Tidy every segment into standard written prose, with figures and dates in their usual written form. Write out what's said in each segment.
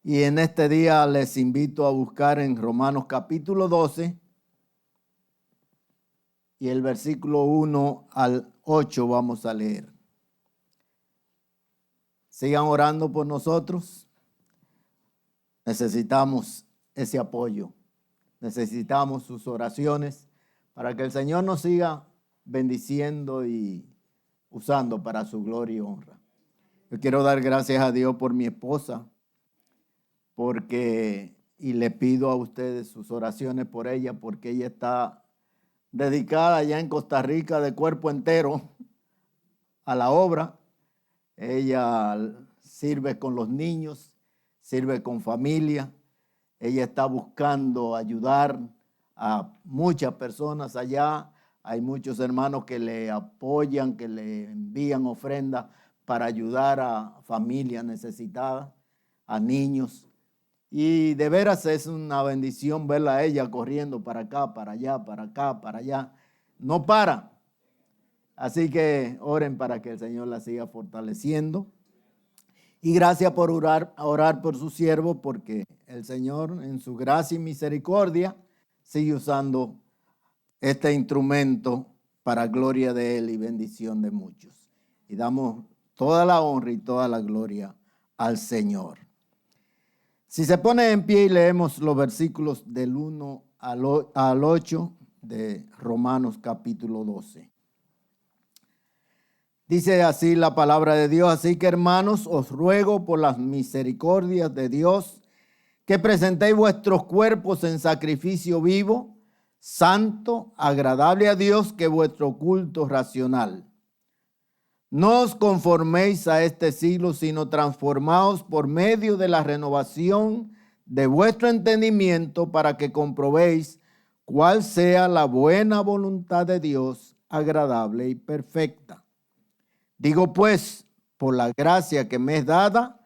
Y en este día les invito a buscar en Romanos capítulo 12 y el versículo 1 al 8 vamos a leer. Sigan orando por nosotros. Necesitamos ese apoyo. Necesitamos sus oraciones para que el Señor nos siga bendiciendo y usando para su gloria y honra. Yo quiero dar gracias a Dios por mi esposa, y le pido a ustedes sus oraciones por ella, porque ella está dedicada allá en Costa Rica de cuerpo entero a la obra. Ella sirve con los niños, sirve con familia. Ella está buscando ayudar a muchas personas allá. Hay muchos hermanos que le apoyan, que le envían ofrendas para ayudar a familias necesitadas, a niños. Y de veras es una bendición verla a ella corriendo para acá, para allá, para acá, para allá. No para. Así que oren para que el Señor la siga fortaleciendo. Y gracias por orar por su siervo, porque el Señor en su gracia y misericordia sigue usando este instrumento para gloria de Él y bendición de muchos. Y damos toda la honra y toda la gloria al Señor. Si se pone en pie y leemos los versículos del 1 al 8 de Romanos capítulo 12. Dice así la palabra de Dios: así que, hermanos, os ruego por las misericordias de Dios que presentéis vuestros cuerpos en sacrificio vivo, santo, agradable a Dios, que es vuestro culto racional. No os conforméis a este siglo, sino transformaos por medio de la renovación de vuestro entendimiento, para que comprobéis cuál sea la buena voluntad de Dios, agradable y perfecta. Digo pues, por la gracia que me es dada,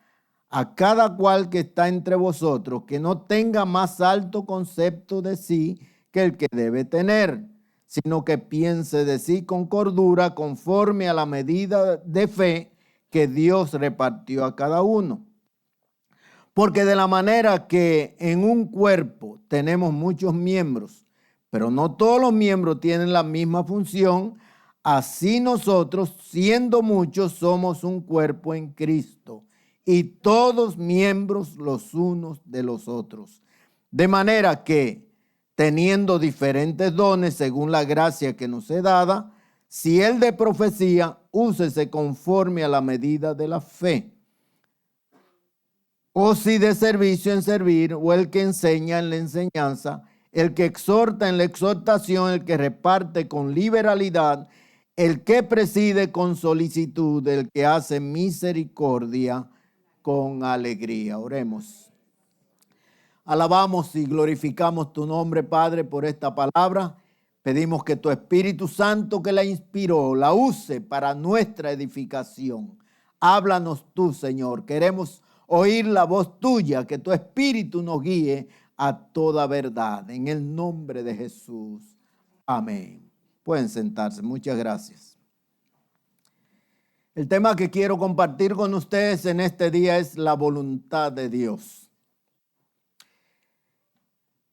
a cada cual que está entre vosotros, que no tenga más alto concepto de sí que el que debe tener, sino que piense de sí con cordura, conforme a la medida de fe que Dios repartió a cada uno. Porque de la manera que en un cuerpo tenemos muchos miembros, pero no todos los miembros tienen la misma función, así nosotros, siendo muchos, somos un cuerpo en Cristo, y todos miembros los unos de los otros. De manera que, teniendo diferentes dones según la gracia que nos es dada, si el de profecía, úsese conforme a la medida de la fe. O si de servicio, en servir, o el que enseña en la enseñanza, el que exhorta en la exhortación, el que reparte con liberalidad, el que preside con solicitud, el que hace misericordia con alegría. Oremos. Alabamos y glorificamos tu nombre, Padre, por esta palabra. Pedimos que tu Espíritu Santo, que la inspiró, la use para nuestra edificación. Háblanos tú, Señor. Queremos oír la voz tuya, que tu Espíritu nos guíe a toda verdad. En el nombre de Jesús. Amén. Pueden sentarse. Muchas gracias. El tema que quiero compartir con ustedes en este día es la voluntad de Dios.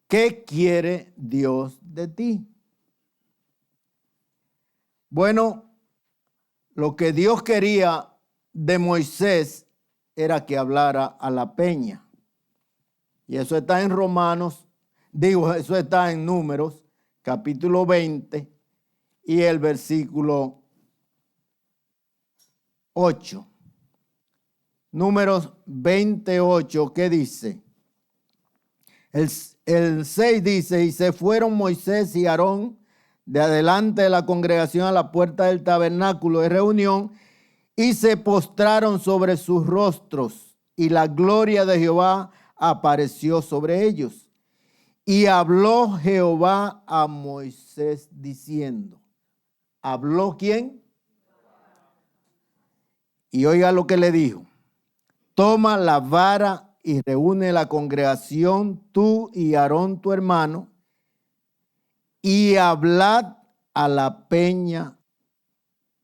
¿Qué quiere Dios de ti? Bueno, lo que Dios quería de Moisés era que hablara a la peña. Y eso está en eso está en Números, capítulo 20 y el versículo 8. Números 28, ¿qué dice? El 6 dice: y se fueron Moisés y Aarón de adelante de la congregación a la puerta del tabernáculo de reunión, y se postraron sobre sus rostros, y la gloria de Jehová apareció sobre ellos. Y habló Jehová a Moisés diciendo. ¿Habló quién? Y oiga lo que le dijo: toma la vara y reúne la congregación, tú y Aarón tu hermano, y hablad a la peña.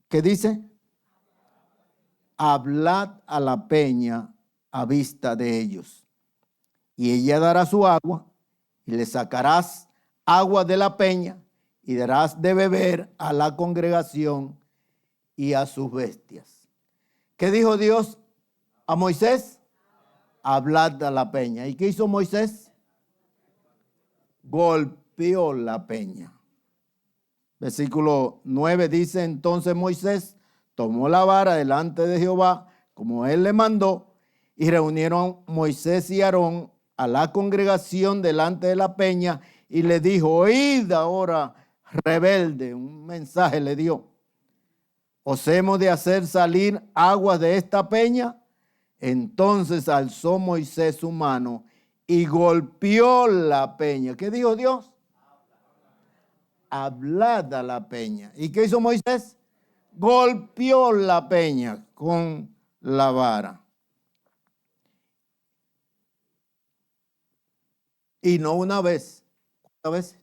¿Qué dice? Hablad a la peña a vista de ellos. y ella dará su agua, y le sacarás agua de la peña, y darás de beber a la congregación y a sus bestias. ¿Qué dijo Dios a Moisés? Hablad a la peña. ¿Y qué hizo Moisés? Golpeó la peña. Versículo 9 dice: entonces Moisés tomó la vara delante de Jehová, como él le mandó, y reunieron Moisés y Aarón a la congregación delante de la peña, y le dijo: oíd ahora, rebelde. Un mensaje le dio: ¿os hemos de hacer salir aguas de esta peña? Entonces alzó Moisés su mano y golpeó la peña. ¿Qué dijo Dios? Hablad a la peña. ¿Y qué hizo Moisés? Golpeó la peña con la vara. Y no una vez. ¿Cuántas veces?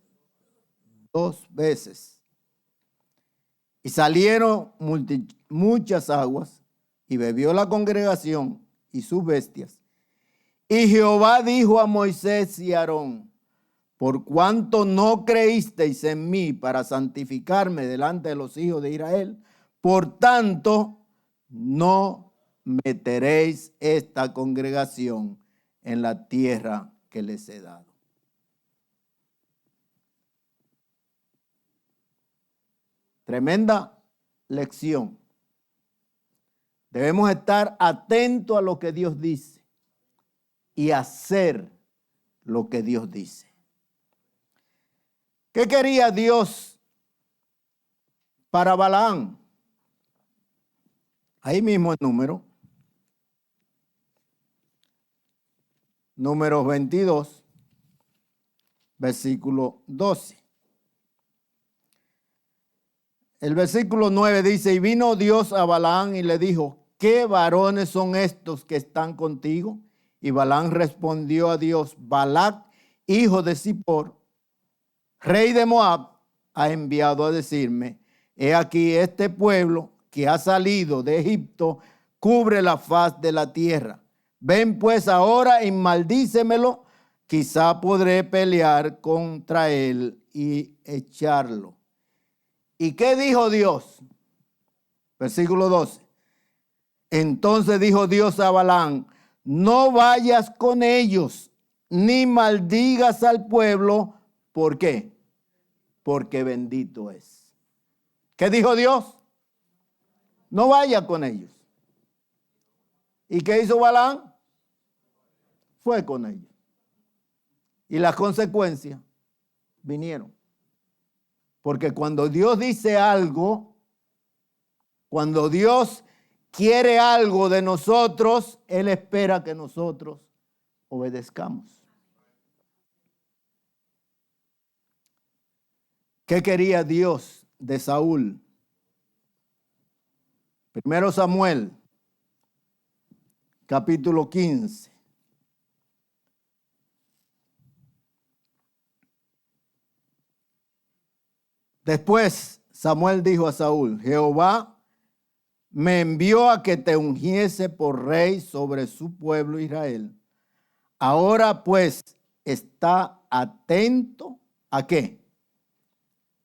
2 veces. Y salieron muchas aguas, y bebió la congregación y sus bestias. Y Jehová dijo a Moisés y a Aarón: por cuanto no creísteis en mí para santificarme delante de los hijos de Israel, por tanto no meteréis esta congregación en la tierra que les he dado. Tremenda lección. Debemos estar atentos a lo que Dios dice y hacer lo que Dios dice. ¿Qué quería Dios para Balaam? Ahí mismo el número 22, versículo 12. El versículo 9 dice: y vino Dios a Balaam y le dijo: ¿qué varones son estos que están contigo? Y Balaam respondió a Dios: Balac, hijo de Zippor, rey de Moab, ha enviado a decirme: he aquí este pueblo que ha salido de Egipto cubre la faz de la tierra. Ven pues ahora y maldícemelo, quizá podré pelear contra él y echarlo. ¿Y qué dijo Dios? Versículo 12. Entonces dijo Dios a Balaam: no vayas con ellos, ni maldigas al pueblo. ¿Por qué? Porque bendito es. ¿Qué dijo Dios? No vaya con ellos. ¿Y qué hizo Balaam? Fue con ellos. Y las consecuencias vinieron. Porque cuando Dios dice algo, cuando Dios quiere algo de nosotros, Él espera que nosotros obedezcamos. ¿Qué quería Dios de Saúl? Primero Samuel, capítulo 15. Después Samuel dijo a Saúl: Jehová me envió a que te ungiese por rey sobre su pueblo Israel. Ahora pues está atento ¿a qué?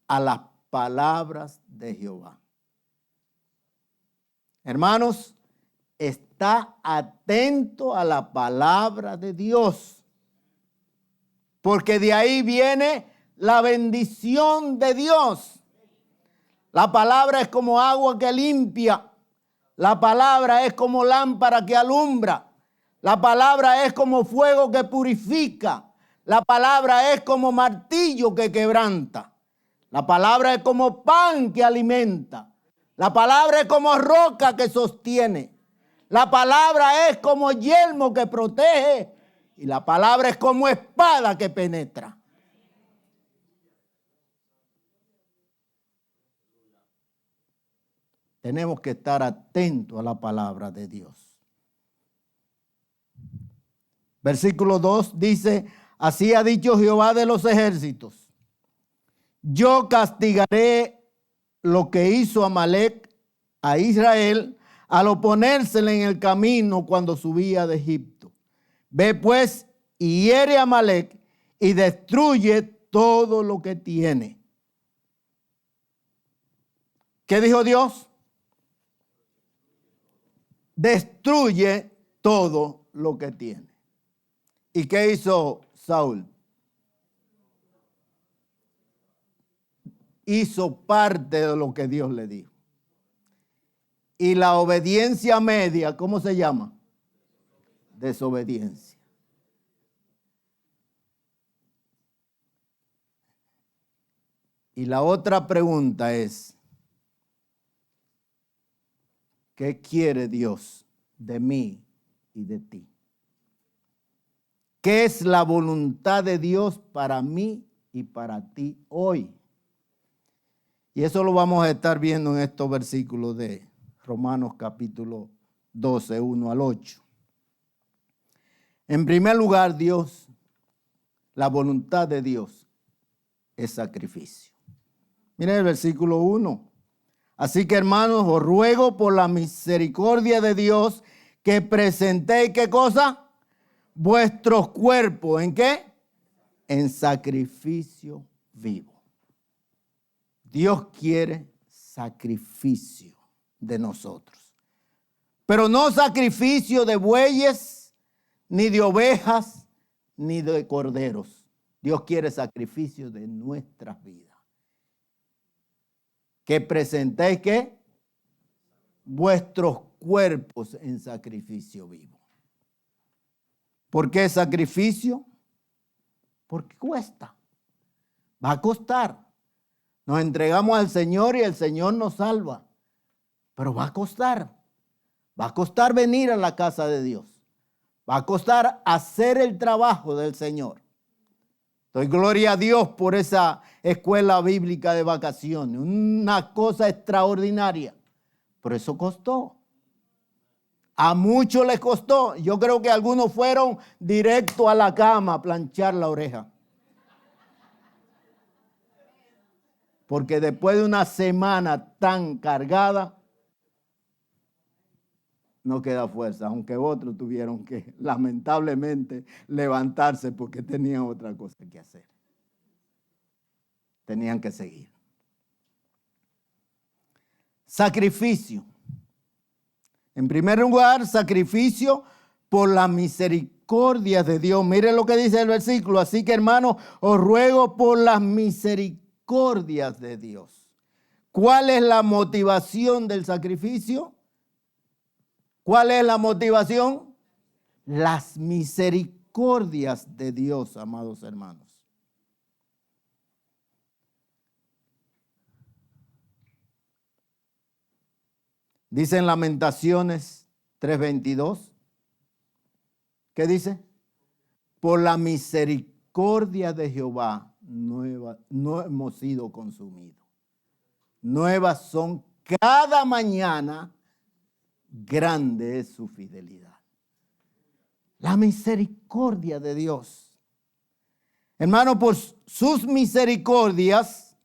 A las palabras de Jehová. Hermanos, está atento a la palabra de Dios, porque de ahí viene la bendición de Dios. La palabra es como agua que limpia. La palabra es como lámpara que alumbra. La palabra es como fuego que purifica. La palabra es como martillo que quebranta. La palabra es como pan que alimenta. La palabra es como roca que sostiene. La palabra es como yelmo que protege. Y la palabra es como espada que penetra. Tenemos que estar atentos a la palabra de Dios. Versículo 2 dice: así ha dicho Jehová de los ejércitos: yo castigaré lo que hizo Amalec a Israel al oponérsele en el camino cuando subía de Egipto. Ve pues y hiere a Amalec y destruye todo lo que tiene. ¿Qué dijo Dios? Destruye todo lo que tiene. ¿Y qué hizo Saúl? Hizo parte de lo que Dios le dijo. Y la obediencia media, ¿cómo se llama? Desobediencia. Y la otra pregunta es, ¿qué quiere Dios de mí y de ti? ¿Qué es la voluntad de Dios para mí y para ti hoy? Y eso lo vamos a estar viendo en estos versículos de Romanos capítulo 12, 1 al 8. En primer lugar, la voluntad de Dios es sacrificio. Miren el versículo 1. Así que, hermanos, os ruego por la misericordia de Dios que presentéis, ¿qué cosa? Vuestros cuerpos, ¿en qué? En sacrificio vivo. Dios quiere sacrificio de nosotros. Pero no sacrificio de bueyes, ni de ovejas, ni de corderos. Dios quiere sacrificio de nuestras vidas. Que presentéis, ¿qué? Vuestros cuerpos en sacrificio vivo. ¿Por qué sacrificio? Porque cuesta. Va a costar. Nos entregamos al Señor y el Señor nos salva. Pero va a costar. Va a costar venir a la casa de Dios. Va a costar hacer el trabajo del Señor. Doy gloria a Dios por esa escuela bíblica de vacaciones. Una cosa extraordinaria. Pero eso costó. A muchos les costó. Yo creo que algunos fueron directo a la cama a planchar la oreja. Porque después de una semana tan cargada, no queda fuerza, aunque otros tuvieron que lamentablemente levantarse porque tenían otra cosa que hacer. Tenían que seguir. Sacrificio. En primer lugar, sacrificio por la misericordia de Dios. Mire lo que dice el versículo. Así que, hermanos, os ruego por las misericordias de Dios. ¿Cuál es la motivación del sacrificio? ¿Cuál es la motivación? Las misericordias de Dios, amados hermanos. Dice en Lamentaciones 3:22. ¿Qué dice? Por la misericordia de Jehová no hemos sido consumidos. Nuevas son cada mañana. Grande es su fidelidad. La misericordia de Dios. Hermano, por sus misericordias,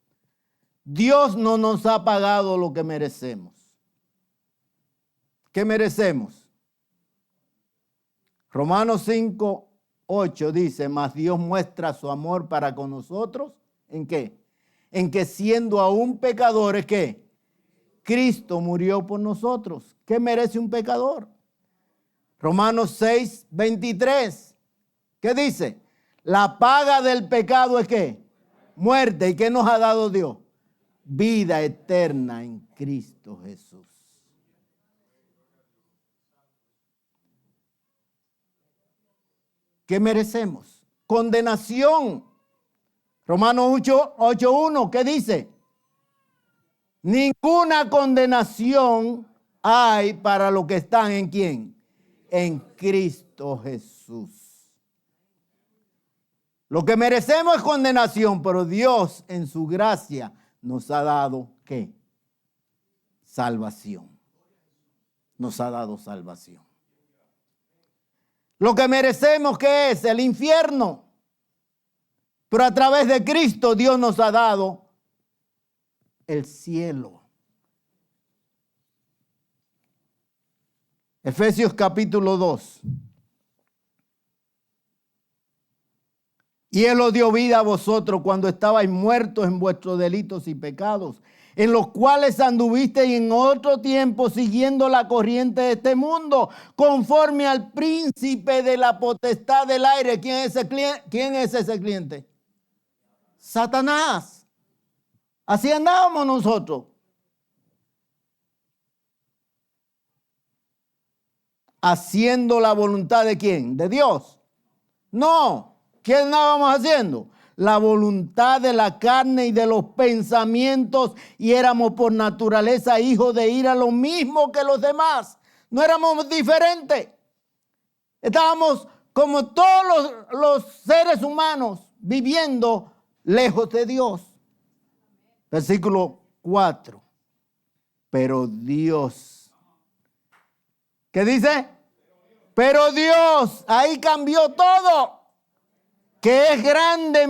Dios no nos ha pagado lo que merecemos. ¿Qué merecemos? Romanos 5:8 dice, mas Dios muestra su amor para con nosotros, ¿en qué? En que siendo aún pecadores, ¿qué? Cristo murió por nosotros. ¿Qué merece un pecador? Romanos 6:23. ¿Qué dice? La paga del pecado es ¿qué? Muerte. ¿Y qué nos ha dado Dios? Vida eterna en Cristo Jesús. ¿Qué merecemos? Condenación. Romanos 8:1. ¿Qué dice? Ninguna condenación hay para los que están ¿en quién? En Cristo Jesús. Lo que merecemos es condenación, pero Dios en su gracia nos ha dado ¿qué? Salvación. Nos ha dado salvación. Lo que merecemos ¿qué es? El infierno. Pero a través de Cristo Dios nos ha dado el cielo. Efesios capítulo 2. Y Él os dio vida a vosotros cuando estabais muertos en vuestros delitos y pecados, en los cuales anduvisteis en otro tiempo siguiendo la corriente de este mundo, conforme al príncipe de la potestad del aire. ¿Quién es ese cliente? ¿Quién es ese cliente? Satanás. Así andábamos nosotros. Haciendo la voluntad de ¿quién? ¿De Dios? No. ¿Qué andábamos haciendo? La voluntad de la carne y de los pensamientos, y éramos por naturaleza hijos de ira, lo mismo que los demás. No éramos diferentes. Estábamos como todos los seres humanos viviendo lejos de Dios. Versículo 4. Pero Dios, ¿qué dice? Pero Dios, ahí cambió todo. Que es grande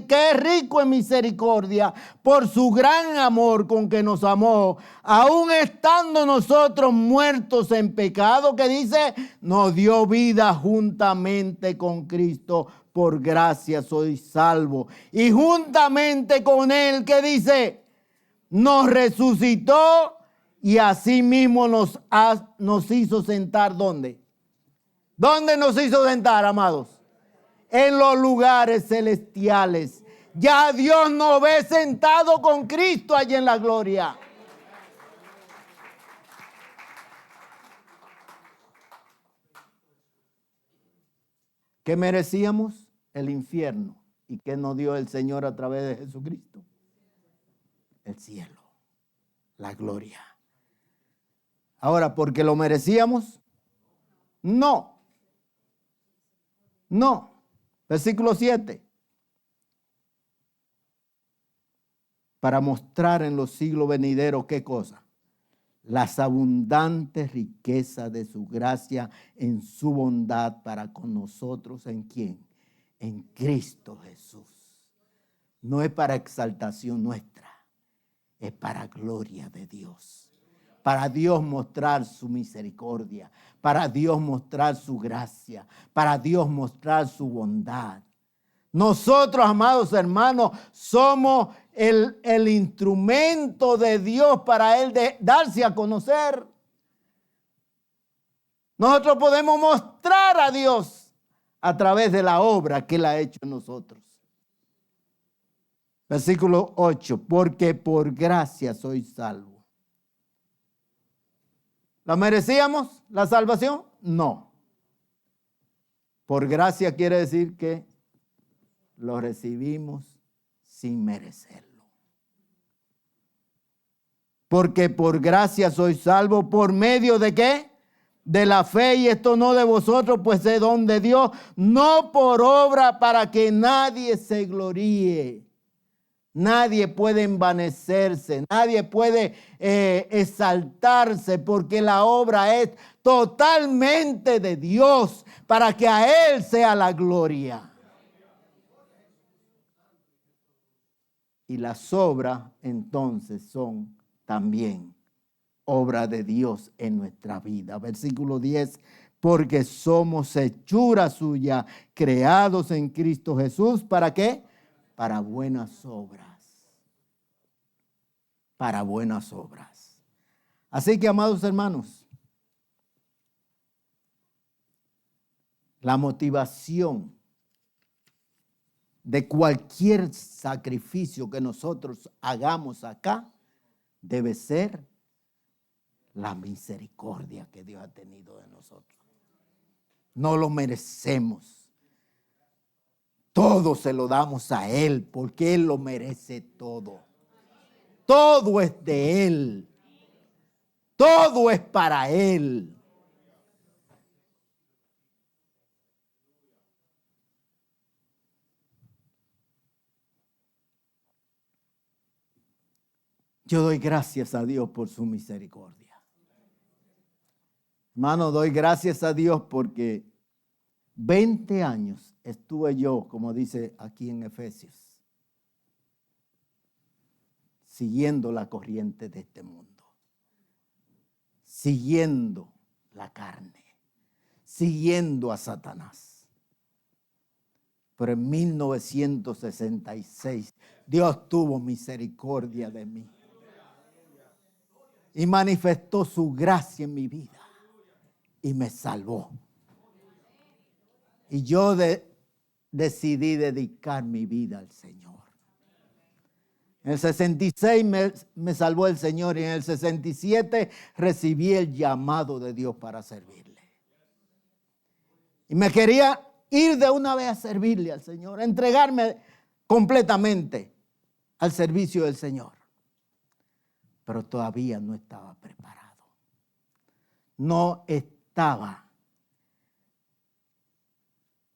que es rico en misericordia, por su gran amor con que nos amó, aun estando nosotros muertos en pecado, que dice, nos dio vida juntamente con Cristo, por gracia soy salvo. Y juntamente con Él, que dice, nos resucitó y asimismo nos hizo sentar, ¿dónde? ¿Dónde nos hizo sentar, amados? En los lugares celestiales. Ya Dios nos ve sentado con Cristo allí en la gloria. ¿Qué merecíamos? El infierno. ¿Y qué nos dio el Señor a través de Jesucristo? El cielo, la gloria. Ahora, ¿por qué lo merecíamos? No. No. Versículo 7. Para mostrar en los siglos venideros, ¿qué cosa? Las abundantes riquezas de su gracia en su bondad para con nosotros. ¿En quién? En Cristo Jesús. No es para exaltación nuestra, es para gloria de Dios. Para Dios mostrar su misericordia, para Dios mostrar su gracia, para Dios mostrar su bondad. Nosotros, amados hermanos, somos el instrumento de Dios para Él darse a conocer. Nosotros podemos mostrar a Dios a través de la obra que Él ha hecho en nosotros. Versículo 8, porque por gracia soy salvo. ¿La merecíamos la salvación? No. Por gracia quiere decir que lo recibimos sin merecerlo. Porque por gracia soy salvo, ¿por medio de qué? De la fe, y esto no de vosotros, pues es don de Dios, no por obra para que nadie se gloríe. Nadie puede envanecerse, nadie puede exaltarse, porque la obra es totalmente de Dios, para que a Él sea la gloria. Y las obras entonces son también obra de Dios en nuestra vida. Versículo 10, porque somos hechura suya, creados en Cristo Jesús, ¿para qué? Para buenas obras. Para buenas obras. Así que, amados hermanos, la motivación de cualquier sacrificio que nosotros hagamos acá debe ser la misericordia que Dios ha tenido de nosotros. No lo merecemos. Todo se lo damos a Él porque Él lo merece todo. Todo es de Él. Todo es para Él. Yo doy gracias a Dios por su misericordia. Hermano, doy gracias a Dios porque 20 años estuve yo, como dice aquí en Efesios, siguiendo la corriente de este mundo, siguiendo la carne, siguiendo a Satanás. Pero en 1966 Dios tuvo misericordia de mí y manifestó su gracia en mi vida y me salvó. Y yo decidí dedicar mi vida al Señor. En el 66 me salvó el Señor y en el 67 recibí el llamado de Dios para servirle. Y me quería ir de una vez a servirle al Señor, a entregarme completamente al servicio del Señor. Pero todavía no estaba preparado. No estaba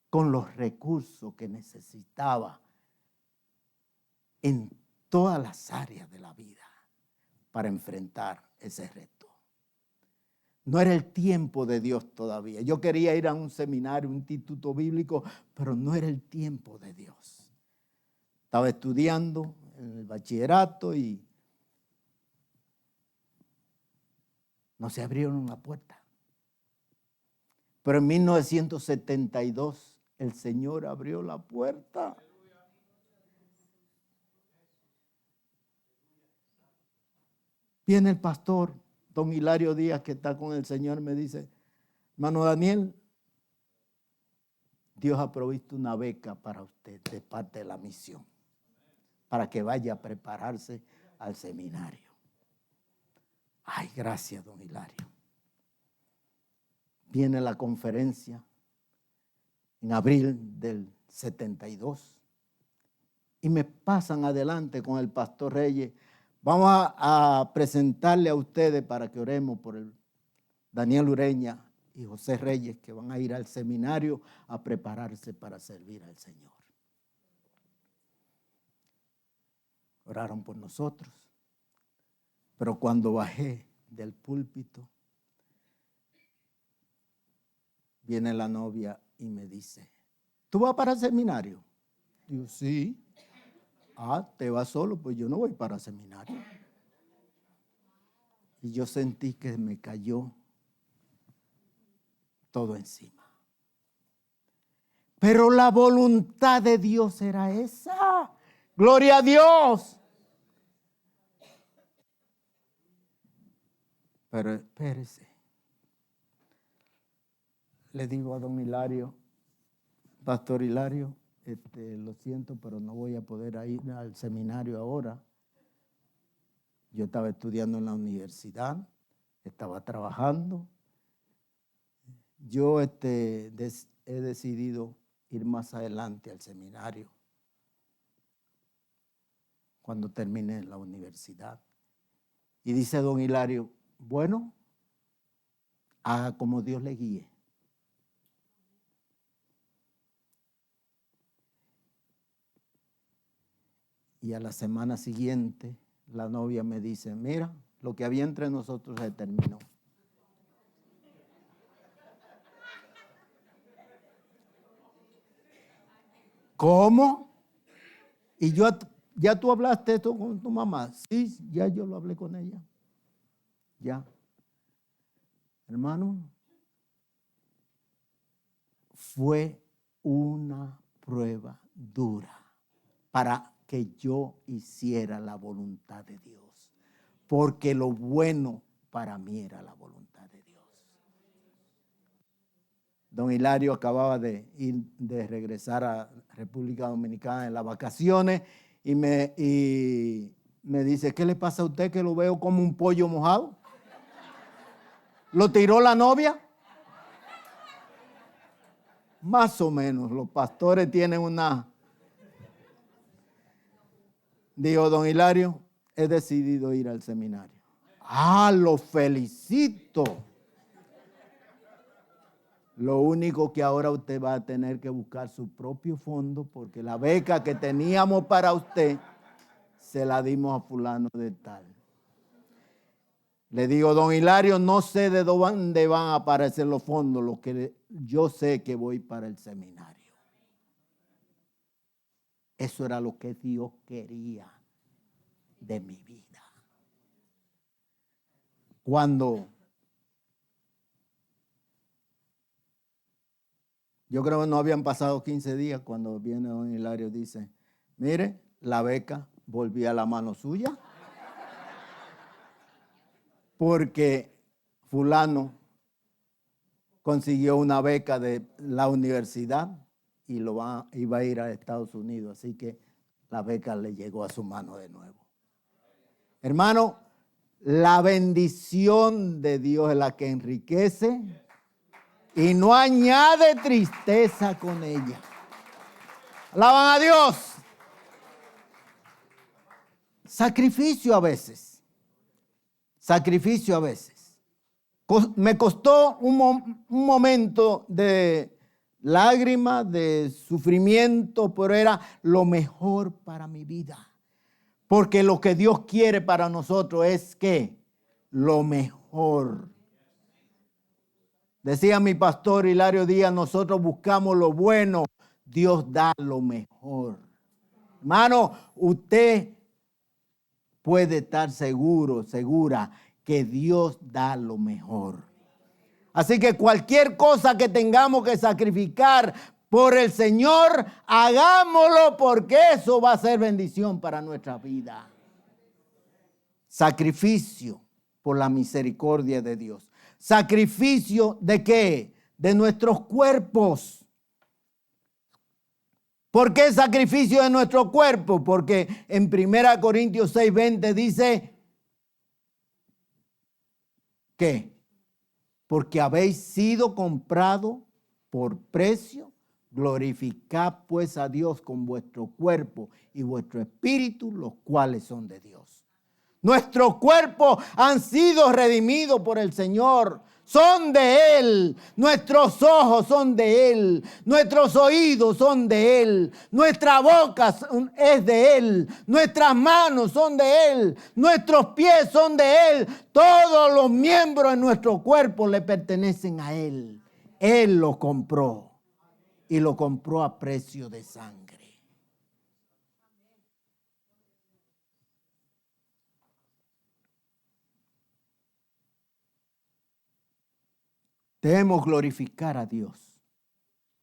con los recursos que necesitaba en todas las áreas de la vida para enfrentar ese reto. No era el tiempo de Dios todavía. Yo quería ir a un seminario, un instituto bíblico, pero no era el tiempo de Dios. Estaba estudiando en el bachillerato y no se abrieron la puerta. Pero en 1972 el Señor abrió la puerta. Viene el pastor, don Hilario Díaz, que está con el Señor, me dice: hermano Daniel, Dios ha provisto una beca para usted de parte de la misión, para que vaya a prepararse al seminario. Ay, gracias, don Hilario. Viene la conferencia en abril del 72 y me pasan adelante con el pastor Reyes. Vamos a presentarle a ustedes para que oremos por el Daniel Ureña y José Reyes, que van a ir al seminario a prepararse para servir al Señor. Oraron por nosotros, pero cuando bajé del púlpito, viene la novia y me dice: ¿tú vas para el seminario? Digo, sí. Ah, ¿te vas solo? Pues yo no voy para el seminario. Y yo sentí que me cayó todo encima. Pero la voluntad de Dios era esa. ¡Gloria a Dios! Pero espérese. Le digo a don Hilario: pastor Hilario, lo siento, pero no voy a poder ir al seminario ahora. Yo estaba estudiando en la universidad, estaba trabajando. Yo he decidido ir más adelante al seminario cuando termine la universidad. Y dice don Hilario: bueno, haga como Dios le guíe. Y a la semana siguiente la novia me dice: mira, lo que había entre nosotros se terminó. ¿Cómo? Y ¿ya tú hablaste esto con tu mamá? Sí, ya yo lo hablé con ella. Ya. Hermano, fue una prueba dura para que yo hiciera la voluntad de Dios, porque lo bueno para mí era la voluntad de Dios. Don Hilario acababa de regresar a República Dominicana en las vacaciones y me dice: ¿qué le pasa a usted que lo veo como un pollo mojado? ¿Lo tiró la novia? Más o menos, los pastores tienen una... Dijo don Hilario: he decidido ir al seminario. Ah, lo felicito. Lo único que ahora usted va a tener que buscar su propio fondo, porque la beca que teníamos para usted se la dimos a fulano de tal. Le digo: don Hilario, no sé de dónde van a aparecer los fondos, lo que yo sé que voy para el seminario. Eso era lo que Dios quería de mi vida. Cuando Yo creo que no habían pasado 15 días cuando viene don Hilario y dice, mire, la beca volvía a la mano suya porque fulano consiguió una beca de la universidad y iba a ir a Estados Unidos. Así que la beca le llegó a su mano de nuevo. Hermano, la bendición de Dios es la que enriquece y no añade tristeza con ella. Alaban a Dios. Sacrificio a veces. Sacrificio a veces. Me costó un momento de lágrimas, de sufrimiento, pero era lo mejor para mi vida. Porque lo que Dios quiere para nosotros es que lo mejor. Decía mi pastor Hilario Díaz, nosotros buscamos lo bueno, Dios da lo mejor. Hermano, usted puede estar seguro, segura que Dios da lo mejor. Así que cualquier cosa que tengamos que sacrificar por el Señor, hagámoslo porque eso va a ser bendición para nuestra vida. Sacrificio por la misericordia de Dios. ¿Sacrificio de qué? De nuestros cuerpos. ¿Por qué sacrificio de nuestro cuerpo? Porque en 1 Corintios 6:20 dice ¿qué? Porque habéis sido comprado por precio. Glorificad pues a Dios con vuestro cuerpo y vuestro espíritu, los cuales son de Dios. Nuestros cuerpos han sido redimidos por el Señor. Son de Él. Nuestros ojos son de Él. Nuestros oídos son de Él. Nuestra boca es de Él. Nuestras manos son de Él. Nuestros pies son de Él. Todos los miembros de nuestro cuerpo le pertenecen a Él. Él los compró. Y lo compró a precio de sangre. Debemos glorificar a Dios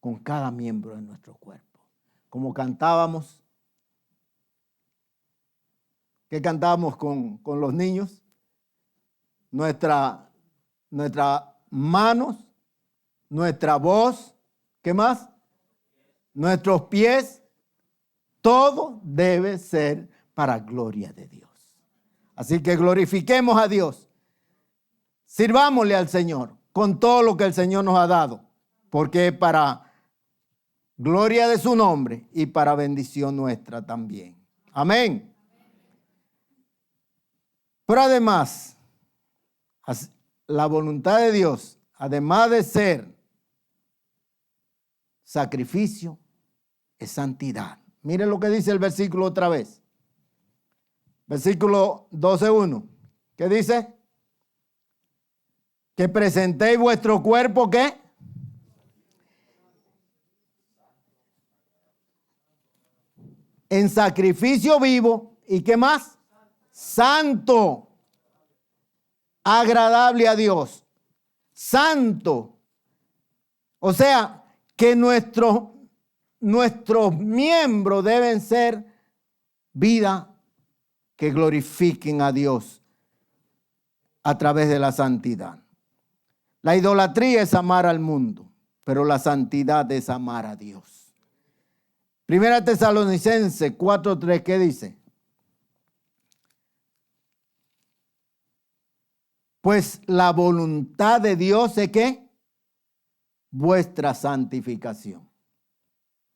con cada miembro de nuestro cuerpo. Como cantábamos, ¿qué cantábamos con los niños? Nuestras manos, nuestra voz, ¿qué más? Nuestros pies, todo debe ser para gloria de Dios. Así que glorifiquemos a Dios. Sirvámosle al Señor con todo lo que el Señor nos ha dado, porque es para gloria de su nombre y para bendición nuestra también. Amén. Pero además, la voluntad de Dios, además de ser sacrificio, es santidad. Miren lo que dice el versículo otra vez. Versículo 12:1. ¿Qué dice? Que presentéis vuestro cuerpo, ¿qué? En sacrificio vivo. ¿Y qué más? Santo. Agradable a Dios. Santo. O sea, que nuestros miembros deben ser vida que glorifiquen a Dios a través de la santidad. La idolatría es amar al mundo, pero la santidad es amar a Dios. Primera Tesalonicenses 4:3, ¿qué dice? Pues la voluntad de Dios es ¿qué? Vuestra santificación.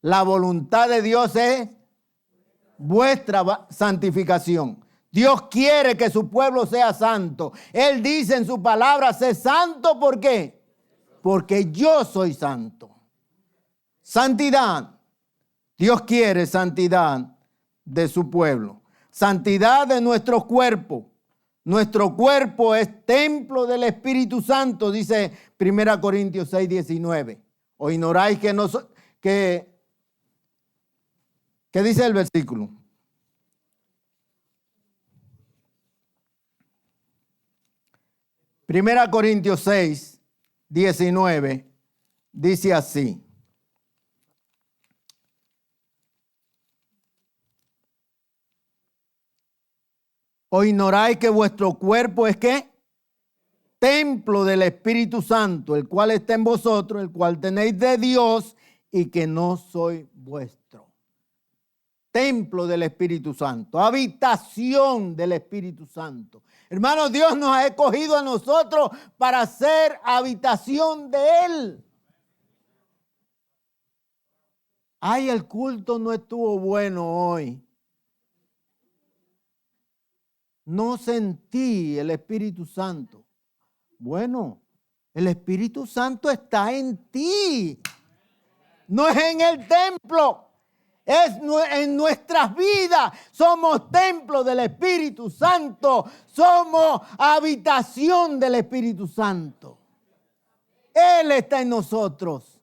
La voluntad de Dios es vuestra santificación. Dios quiere que su pueblo sea santo. Él dice en su palabra, sé santo, ¿por qué? Porque yo soy santo. Santidad. Dios quiere santidad de su pueblo. Santidad de nuestro cuerpo. Nuestro cuerpo es templo del Espíritu Santo, dice 1 Corintios 6:19. ¿O ignoráis ¿qué dice el versículo? Primera Corintios 6:19 dice así. ¿O ignoráis que vuestro cuerpo es qué? Templo del Espíritu Santo, el cual está en vosotros, el cual tenéis de Dios y que no soy vuestro. Templo del Espíritu Santo, habitación del Espíritu Santo. Hermanos, Dios nos ha escogido a nosotros para ser habitación de Él. Ay, el culto no estuvo bueno hoy. No sentí el Espíritu Santo. Bueno, el Espíritu Santo está en ti. No es en el templo. Es en nuestras vidas. Somos templo del Espíritu Santo. Somos habitación del Espíritu Santo. Él está en nosotros.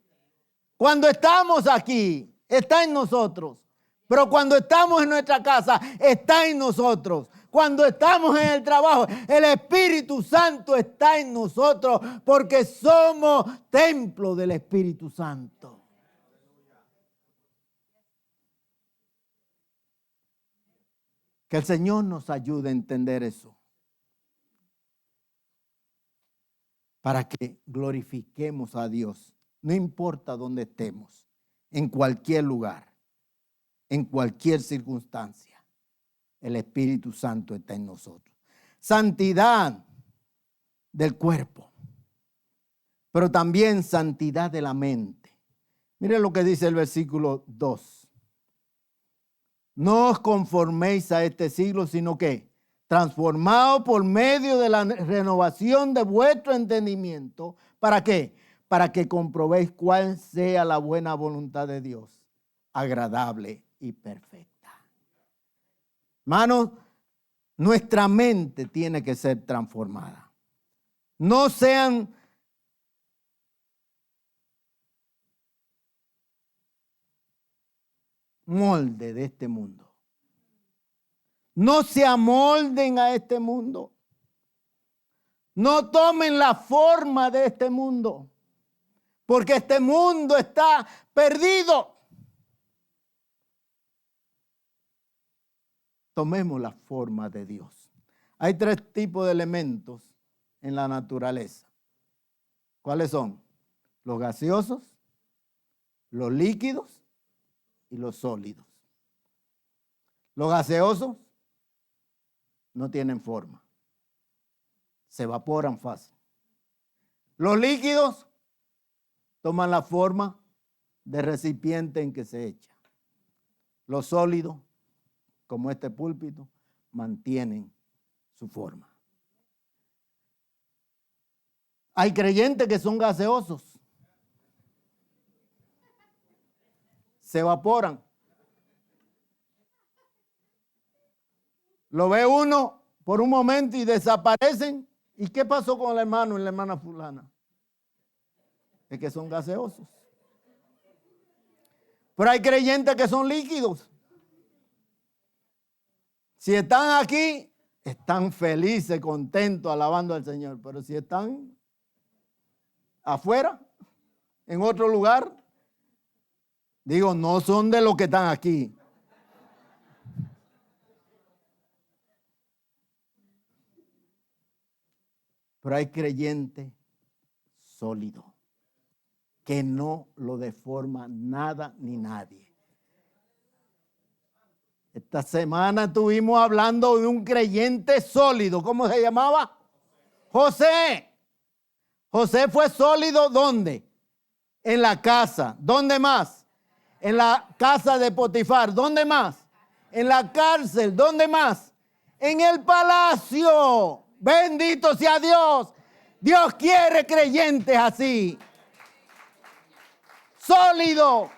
Cuando estamos aquí, está en nosotros. Pero cuando estamos en nuestra casa, está en nosotros. Cuando estamos en el trabajo, el Espíritu Santo está en nosotros porque somos templo del Espíritu Santo. Que el Señor nos ayude a entender eso. Para que glorifiquemos a Dios. No importa dónde estemos, en cualquier lugar, en cualquier circunstancia, el Espíritu Santo está en nosotros. Santidad del cuerpo, pero también santidad de la mente. Mire lo que dice el versículo 2. No os conforméis a este siglo, sino que transformados por medio de la renovación de vuestro entendimiento. ¿Para qué? Para que comprobéis cuál sea la buena voluntad de Dios, agradable y perfecta. Hermanos, nuestra mente tiene que ser transformada. No sean molde de este mundo. No se amolden a este mundo. No tomen la forma de este mundo. Porque este mundo está perdido. Tomemos la forma de Dios. Hay 3 tipos de elementos en la naturaleza. ¿Cuáles son? Los gaseosos, los líquidos y los sólidos. Los gaseosos no tienen forma. Se evaporan fácil. Los líquidos toman la forma de recipiente en que se echa. Los sólidos, como este púlpito, mantienen su forma. Hay creyentes que son gaseosos. Se evaporan. Lo ve uno por un momento y desaparecen. ¿Y qué pasó con el hermano y la hermana fulana? Es que son gaseosos. Pero hay creyentes que son líquidos. Si están aquí, están felices, contentos, alabando al Señor. Pero si están afuera, en otro lugar, digo, no son de los que están aquí. Pero hay creyente sólido, que no lo deforma nada ni nadie. Esta semana estuvimos hablando de un creyente sólido. ¿Cómo se llamaba? José. José fue sólido, ¿dónde? En la casa. ¿Dónde más? En la casa de Potifar. ¿Dónde más? En la cárcel. ¿Dónde más? En el palacio. Bendito sea Dios. Dios quiere creyentes así. Sólido.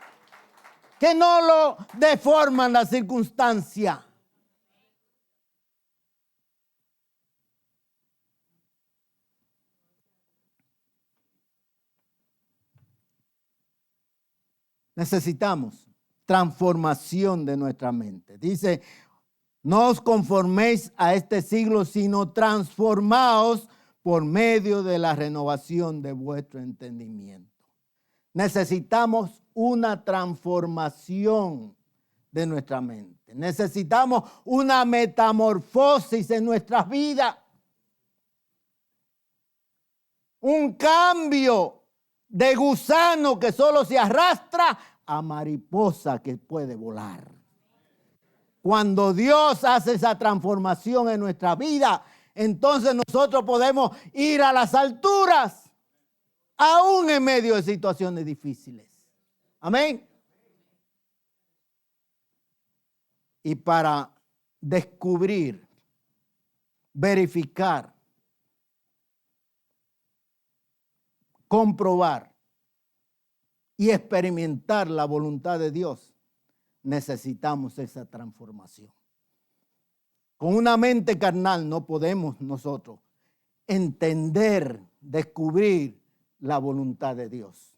Que no lo deforman las circunstancias. Necesitamos transformación de nuestra mente. Dice, no os conforméis a este siglo, sino transformaos por medio de la renovación de vuestro entendimiento. Necesitamos una transformación de nuestra mente. Necesitamos una metamorfosis en nuestras vidas. Un cambio de gusano que solo se arrastra a mariposa que puede volar. Cuando Dios hace esa transformación en nuestra vida, entonces nosotros podemos ir a las alturas, aún en medio de situaciones difíciles. Amén. Y para descubrir, verificar, comprobar y experimentar la voluntad de Dios, necesitamos esa transformación. Con una mente carnal no podemos nosotros entender, descubrir la voluntad de Dios.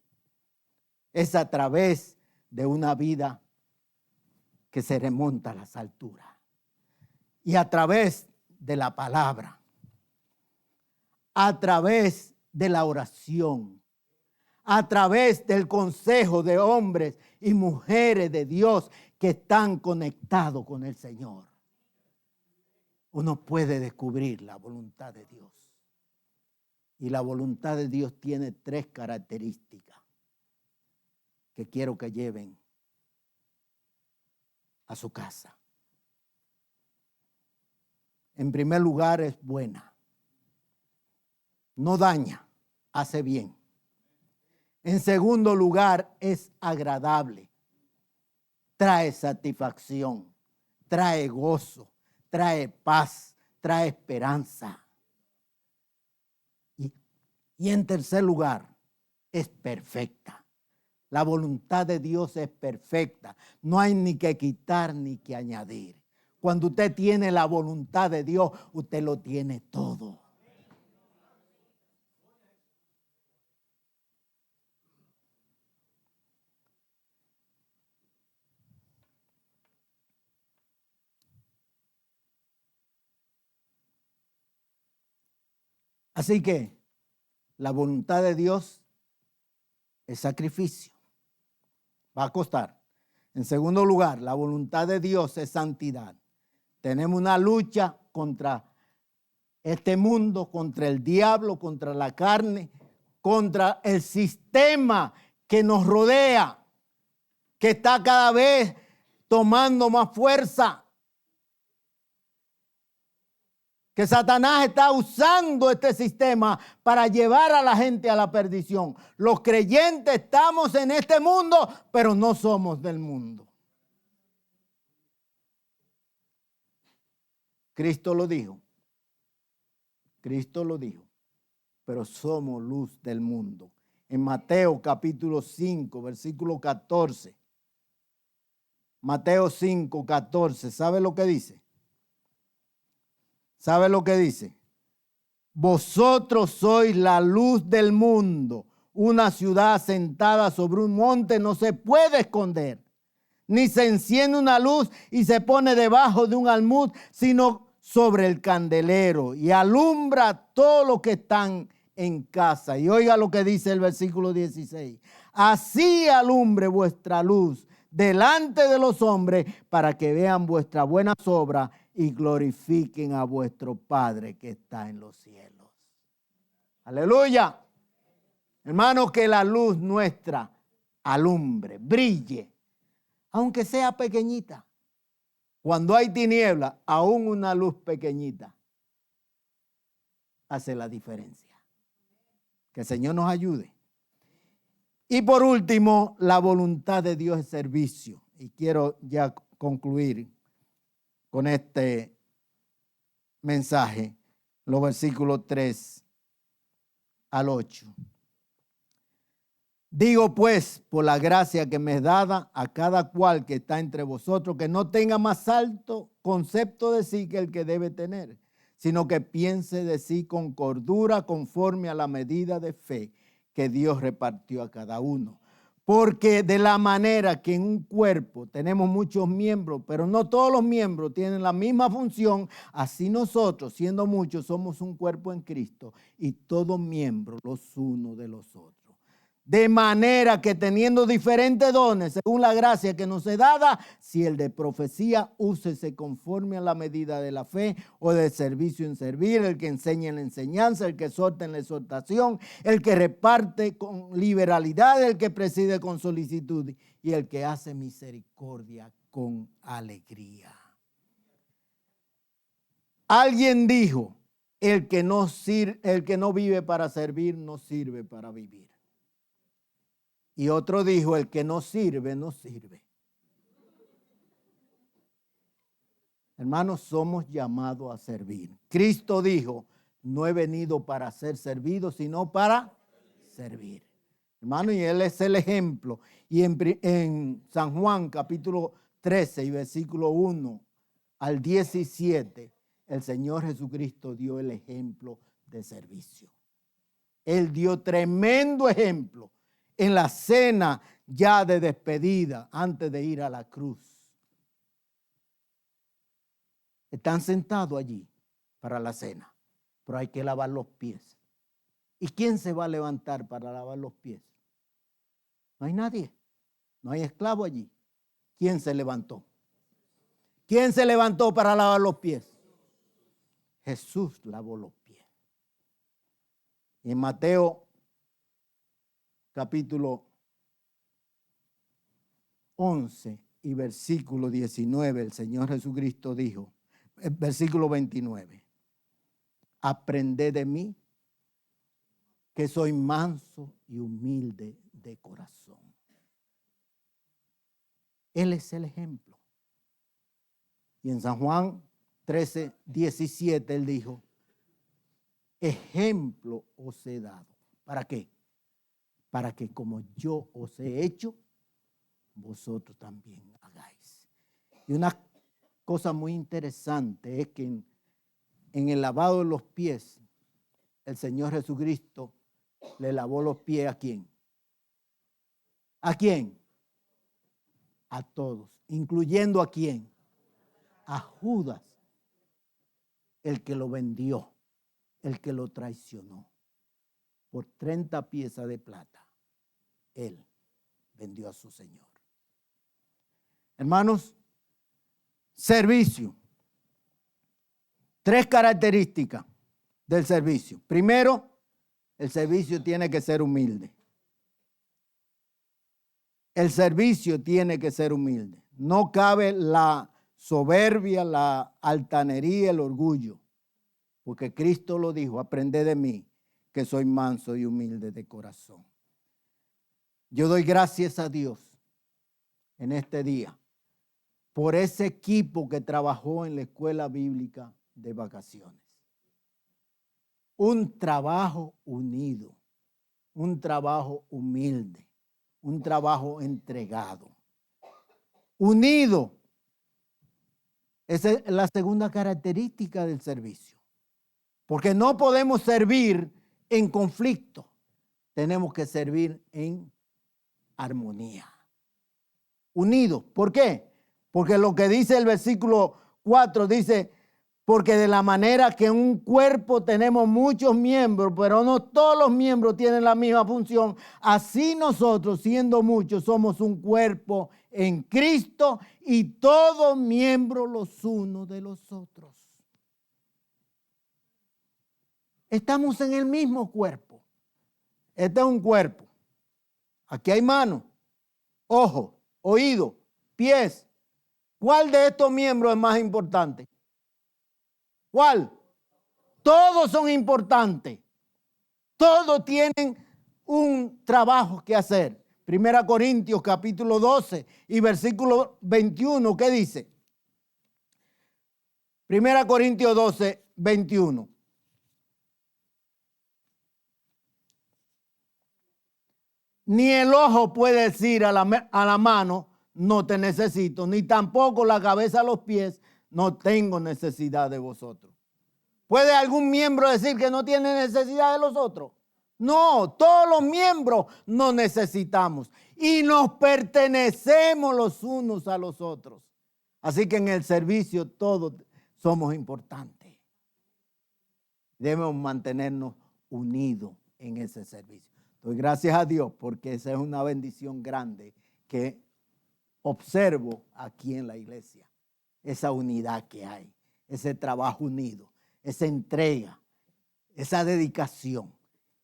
Es a través de una vida que se remonta a las alturas y a través de la palabra, a través de la oración, a través del consejo de hombres y mujeres de Dios que están conectados con el Señor. Uno puede descubrir la voluntad de Dios. Y la voluntad de Dios tiene 3 características que quiero que lleven a su casa. En primer lugar, es buena. No daña, hace bien. En segundo lugar, es agradable. Trae satisfacción, trae gozo, trae paz, trae esperanza. Y en tercer lugar, es perfecta. La voluntad de Dios es perfecta. No hay ni que quitar ni que añadir. Cuando usted tiene la voluntad de Dios, usted lo tiene todo. Así que la voluntad de Dios es sacrificio. Va a costar. En segundo lugar, la voluntad de Dios es santidad. Tenemos una lucha contra este mundo, contra el diablo, contra la carne, contra el sistema que nos rodea, que está cada vez tomando más fuerza. Que Satanás está usando este sistema para llevar a la gente a la perdición. Los creyentes estamos en este mundo, pero no somos del mundo. Cristo lo dijo. Cristo lo dijo. Pero somos luz del mundo. En Mateo capítulo 5, versículo 14. Mateo 5, 14. ¿Sabe lo que dice? ¿Sabe lo que dice? Vosotros sois la luz del mundo. Una ciudad asentada sobre un monte no se puede esconder. Ni se enciende una luz y se pone debajo de un almud, sino sobre el candelero y alumbra a todos los que están en casa. Y oiga lo que dice el versículo 16. Así alumbre vuestra luz delante de los hombres para que vean vuestras buenas obras y glorifiquen a vuestro Padre que está en los cielos. Aleluya. Hermanos, que la luz nuestra alumbre, brille, aunque sea pequeñita. Cuando hay tiniebla, aún una luz pequeñita hace la diferencia. Que el Señor nos ayude. Y por último, la voluntad de Dios es servicio. Y quiero ya concluir con este mensaje, los versículos 3 al 8. Digo pues, por la gracia que me es dada a cada cual que está entre vosotros, que no tenga más alto concepto de sí que el que debe tener, sino que piense de sí con cordura conforme a la medida de fe que Dios repartió a cada uno. Porque de la manera que en un cuerpo tenemos muchos miembros, pero no todos los miembros tienen la misma función, así nosotros, siendo muchos, somos un cuerpo en Cristo y todos miembros los unos de los otros. De manera que teniendo diferentes dones, según la gracia que nos es dada, si el de profecía, úsese conforme a la medida de la fe, o de servicio en servir, el que enseña en la enseñanza, el que exhorta en la exhortación, el que reparte con liberalidad, el que preside con solicitud y el que hace misericordia con alegría. Alguien dijo, el que no vive para servir, no sirve para vivir. Y otro dijo, el que no sirve, no sirve. Hermanos, somos llamados a servir. Cristo dijo, no he venido para ser servido, sino para servir. Hermano, y Él es el ejemplo. Y en San Juan, capítulo 13 y versículo 1 al 17, el Señor Jesucristo dio el ejemplo de servicio. Él dio tremendo ejemplo en la cena ya de despedida antes de ir a la cruz. Están sentados allí para la cena, pero hay que lavar los pies. ¿Y quién se va a levantar para lavar los pies? No hay nadie, no hay esclavo allí. ¿Quién se levantó? ¿Quién se levantó para lavar los pies? Jesús lavó los pies. Y en Mateo capítulo 11 y versículo 19, el Señor Jesucristo dijo, versículo 29, aprended de mí, que soy manso y humilde de corazón. Él es el ejemplo. Y en San Juan 13, 17, él dijo, ejemplo os he dado. ¿Para qué? Para que como yo os he hecho, vosotros también hagáis. Y una cosa muy interesante es que en el lavado de los pies, el Señor Jesucristo le lavó los pies ¿a quién? ¿A quién? A todos, incluyendo ¿a quién? A Judas, el que lo vendió, el que lo traicionó. Por 30 piezas de plata, él vendió a su Señor. Hermanos, servicio. 3 características del servicio. Primero, el servicio tiene que ser humilde. El servicio tiene que ser humilde. No cabe la soberbia, la altanería, el orgullo. Porque Cristo lo dijo, aprended de mí, que soy manso y humilde de corazón. Yo doy gracias a Dios en este día por ese equipo que trabajó en la escuela bíblica de vacaciones. Un trabajo unido, un trabajo humilde, un trabajo entregado. Unido. Esa es la segunda característica del servicio. Porque no podemos servir en conflicto. Tenemos que servir en armonía. Unidos. ¿Por qué? Porque lo que dice el versículo 4 dice, porque de la manera que en un cuerpo tenemos muchos miembros, pero no todos los miembros tienen la misma función, así nosotros, siendo muchos, somos un cuerpo en Cristo y todos miembros los unos de los otros. Estamos en el mismo cuerpo. Este es un cuerpo. Aquí hay manos, ojos, oídos, pies. ¿Cuál de estos miembros es más importante? ¿Cuál? Todos son importantes. Todos tienen un trabajo que hacer. 1 Corintios capítulo 12 y versículo 21, ¿qué dice? 1 Corintios 12, 21. Ni el ojo puede decir a la mano, no te necesito, ni tampoco la cabeza a los pies, no tengo necesidad de vosotros. ¿Puede algún miembro decir que no tiene necesidad de los otros? No, todos los miembros nos necesitamos y nos pertenecemos los unos a los otros. Así que en el servicio todos somos importantes. Debemos mantenernos unidos en ese servicio. Doy gracias a Dios porque esa es una bendición grande que observo aquí en la iglesia. Esa unidad que hay, ese trabajo unido, esa entrega, esa dedicación.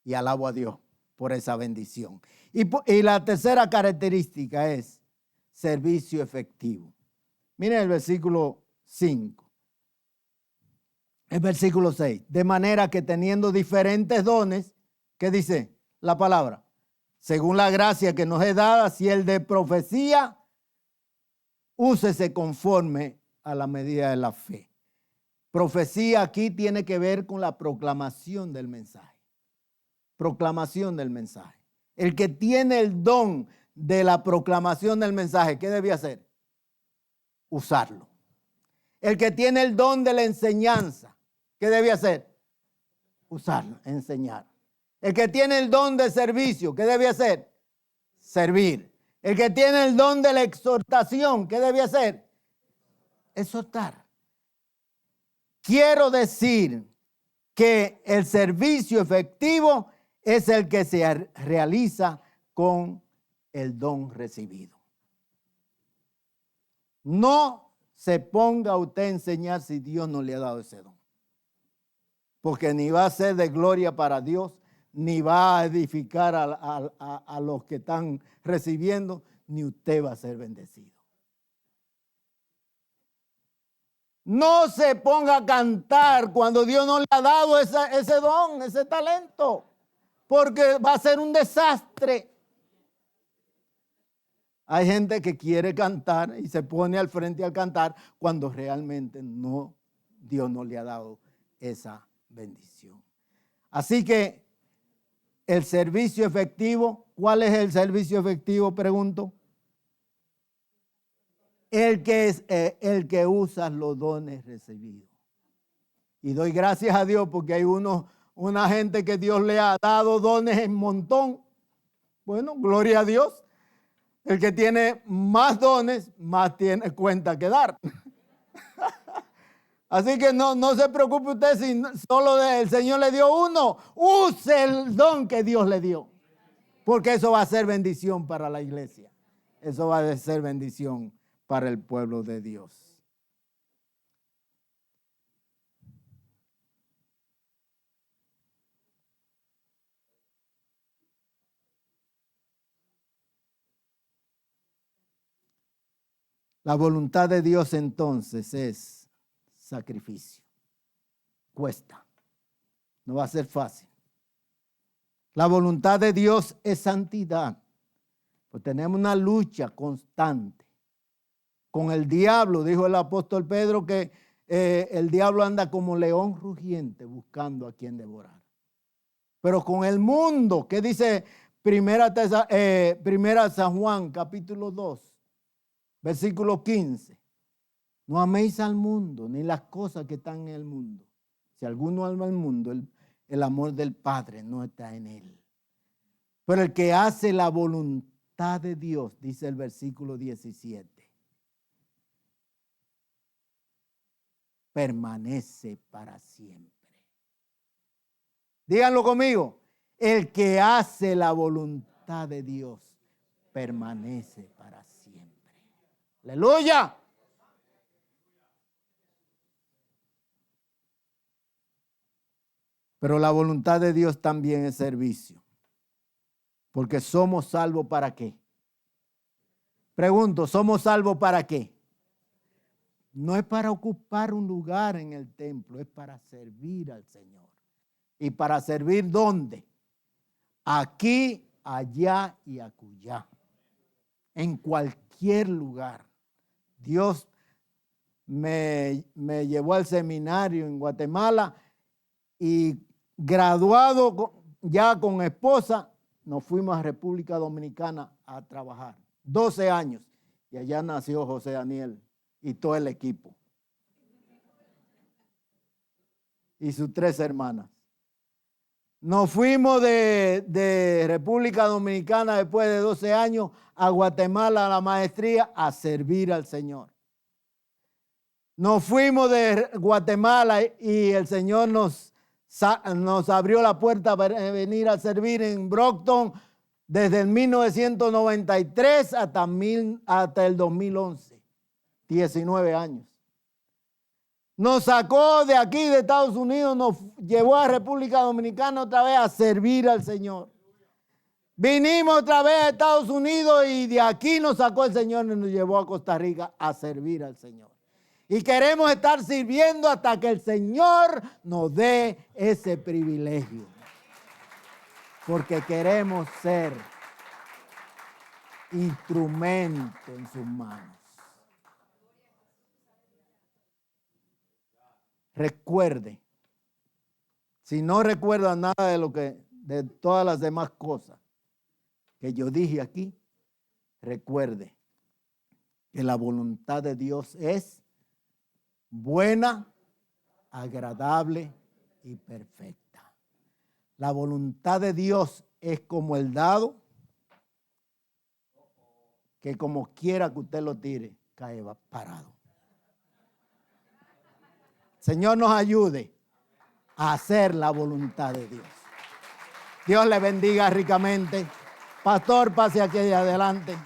Y alabo a Dios por esa bendición. Y la tercera característica es servicio efectivo. Miren el versículo 5. El versículo 6. De manera que teniendo diferentes dones, ¿qué dice la palabra? Según la gracia que nos es dada, si el de profecía, úsese conforme a la medida de la fe. Profecía aquí tiene que ver con la proclamación del mensaje. Proclamación del mensaje. El que tiene el don de la proclamación del mensaje, ¿qué debía hacer? Usarlo. El que tiene el don de la enseñanza, ¿qué debía hacer? Usarlo, enseñar. El que tiene el don de servicio, ¿qué debía hacer? Servir. El que tiene el don de la exhortación, ¿qué debía hacer? Exhortar. Quiero decir que el servicio efectivo es el que se realiza con el don recibido. No se ponga usted a enseñar si Dios no le ha dado ese don. Porque ni va a ser de gloria para Dios, ni va a edificar a los que están recibiendo, ni usted va a ser bendecido. No se ponga a cantar cuando Dios no le ha dado ese don, ese talento, porque va a ser un desastre. Hay gente que quiere cantar y se pone al frente al cantar cuando realmente no, Dios no le ha dado esa bendición. Así que el servicio efectivo, ¿cuál es el servicio efectivo? Pregunto. El que usa los dones recibidos. Y doy gracias a Dios porque hay una gente que Dios le ha dado dones en montón. Bueno, gloria a Dios. El que tiene más dones, más tiene cuenta que dar. Así que no se preocupe usted si solo el Señor le dio uno. Use el don que Dios le dio. Porque eso va a ser bendición para la iglesia. Eso va a ser bendición para el pueblo de Dios. La voluntad de Dios entonces es sacrificio. Cuesta. No va a ser fácil. La voluntad de Dios es santidad. Pues tenemos una lucha constante con el diablo. Dijo el apóstol Pedro que el diablo anda como león rugiente buscando a quien devorar. Pero con el mundo, ¿qué dice Primera San Juan, capítulo 2, versículo 15? No améis al mundo, ni las cosas que están en el mundo. Si alguno ama al mundo, el amor del Padre no está en él. Pero el que hace la voluntad de Dios, dice el versículo 17, permanece para siempre. Díganlo conmigo. El que hace la voluntad de Dios permanece para siempre. Aleluya. Pero la voluntad de Dios también es servicio. Porque somos salvos ¿para qué? Pregunto, ¿somos salvos para qué? No es para ocupar un lugar en el templo, es para servir al Señor. ¿Y para servir dónde? Aquí, allá y acullá. En cualquier lugar. Dios me llevó al seminario en Guatemala y graduado ya con esposa, nos fuimos a República Dominicana a trabajar. 12 años. Y allá nació José Daniel y todo el equipo. Y sus 3 hermanas. Nos fuimos de República Dominicana después de 12 años a Guatemala a la maestría a servir al Señor. Nos fuimos de Guatemala y el Señor nos nos abrió la puerta para venir a servir en Brockton desde el 1993 hasta el 2011. 19 años. Nos sacó de aquí, de Estados Unidos, nos llevó a República Dominicana otra vez a servir al Señor. Vinimos otra vez a Estados Unidos y de aquí nos sacó el Señor y nos llevó a Costa Rica a servir al Señor. Y queremos estar sirviendo hasta que el Señor nos dé ese privilegio. Porque queremos ser instrumento en sus manos. Recuerde, si no recuerda nada de todas las demás cosas que yo dije aquí, recuerde que la voluntad de Dios es buena, agradable y perfecta. La voluntad de Dios es como el dado que como quiera que usted lo tire, cae parado. Señor nos ayude a hacer la voluntad de Dios. Dios le bendiga ricamente. Pastor, pase aquí adelante.